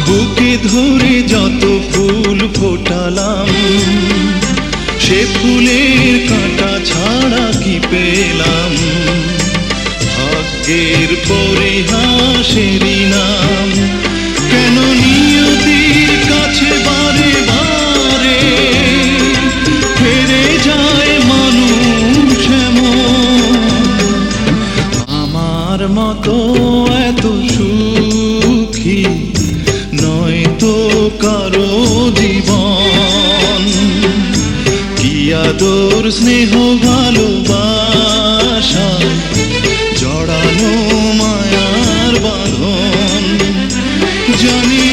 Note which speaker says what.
Speaker 1: বুকে ধরে যত ফুল ফোটালাম, সে ফুলের কাঁটা ছাড়া কি পেলাম? ভাগ্যের পরিহাসেরই নাম। কেন নিয়তির কাছে বারে বারে ফিরে যায় মানুষ এমন? আমার মতো এত সুখী নয় তো কারো জীবন। কি আদর স্নেহ ভালোবাসা জড়ানো মায়ার বাঁধন, জানি